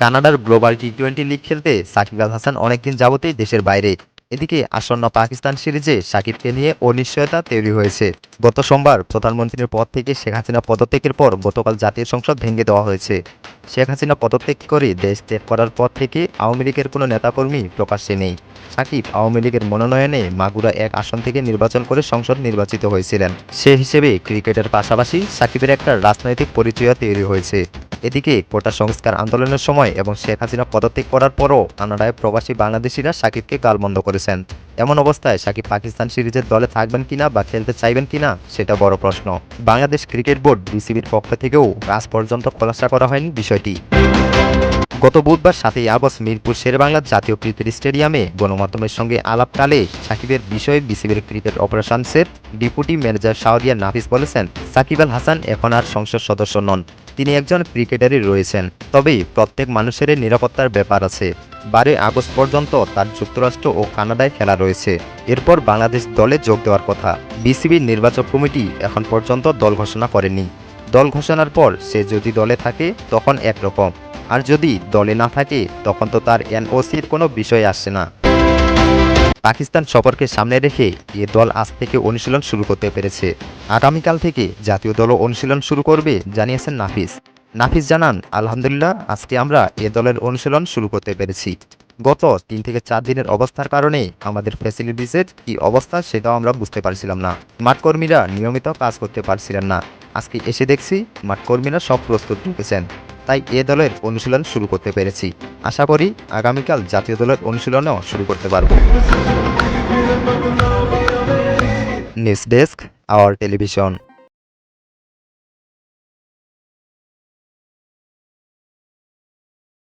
কানাডার global টি-20 league খেলতে সাকিব আল হাসান অনেকদিন যাবতেই দেশের বাইরে। এদিকে আসন্ন পাকিস্তান সিরিজে সাকিবকে নিয়ে অনিশ্চয়তা তৈরি হয়েছে। গত সোমবার প্রধানমন্ত্রীর পদ থেকে শেখ হাসিনা পদত্যাগের পর গতকাল জাতীয় সংসদ ভেঙে দেওয়া হয়েছে। শেখ হাসিনা পদত্যাগ করে দেশ ত্যাগ করার পর থেকে আওয়ামী লীগের কোনো নেতাকর্মী প্রকাশ্যে নেই। সাকিব আওয়ামী লীগের মনোনয়নে মাগুরা এক আসন থেকে নির্বাচন করে সংসদ নির্বাচিত হয়েছিলেন। সে হিসেবে ক্রিকেটের পাশাপাশি সাকিবের একটা রাজনৈতিক পরিচয় তৈরি হয়েছে। এদিকে কোটা সংস্কার আন্দোলনের সময় এবং শেখ হাসিনা পদত্যাগ করার পরও কানাডায় প্রবাসী বাংলাদেশিরা সাকিবকে গালমন্দ করেছেন। এমন অবস্থায় সাকিব পাকিস্তান সিরিজের দলে থাকবেন কিনা বা খেলতে চাইবেন কিনা সেটা বড় প্রশ্ন। বাংলাদেশ ক্রিকেট বোর্ড বিসিবির পক্ষ থেকেও আজ পর্যন্ত খোলাসা করা হয়নি বিষয়টি। গত বুধবার 7ই আগস্ট মিরপুর শেরেবাংলা জাতীয় ক্রিকেট স্টেডিয়ামে গণমাধ্যমের সঙ্গে আলাপকালে সাকিবের বিষয়ে বিসিবির ক্রিকেট অপারেশনসের ডেপুটি ম্যানেজার শাহরিয়ার নাফিস বলেছেন, সাকিব আল হাসান এখন আর সংসদ সদস্য নন। তিনি একজন ক্রিকেটারই রয়েছেন, তবে প্রত্যেক মানুষের নিরাপত্তার ব্যাপার আছে। 12 আগস্ট পর্যন্ত তার যুক্তরাষ্ট্র ও কানাডায় খেলা রয়েছে। এরপর বাংলাদেশ দলে যোগ দেওয়ার কথা। বিসিবির নির্বাচক কমিটি এখন পর্যন্ত দল ঘোষণা করেনি। দল ঘোষণার পর সে যদি দলে থাকে তখন একরকম, আর যদি দলে না থাকে তখন তো তার এনওসির কোনো বিষয় আসছে না। পাকিস্তান সফরকে সামনে রেখে এ দল আজ থেকে অনুশীলন শুরু করতে পেরেছে। আগামীকাল থেকে জাতীয় দলও অনুশীলন শুরু করবে জানিয়েছেন নাফিস। নাফিস জানান, আলহামদুলিল্লাহ আজকে আমরা এ দলের অনুশীলন শুরু করতে পেরেছি। গত 3 থেকে 4 দিনের অবস্থার কারণে আমাদের ফ্যাসিলিটিসের কি অবস্থা সেটাও আমরা বুঝতে পারছিলাম না। মাঠকর্মীরা নিয়মিত কাজ করতে পারছিলেন না। আজকে এসে দেখছি মাঠকর্মীরা সব প্রস্তুত রেখেছেন, তাই এ দলের অনুশীলন শুরু করতে পেরেছি। আশা করি আগামীকাল জাতীয় দলের অনুশীলনও শুরু করতে পারব। News desk, our television.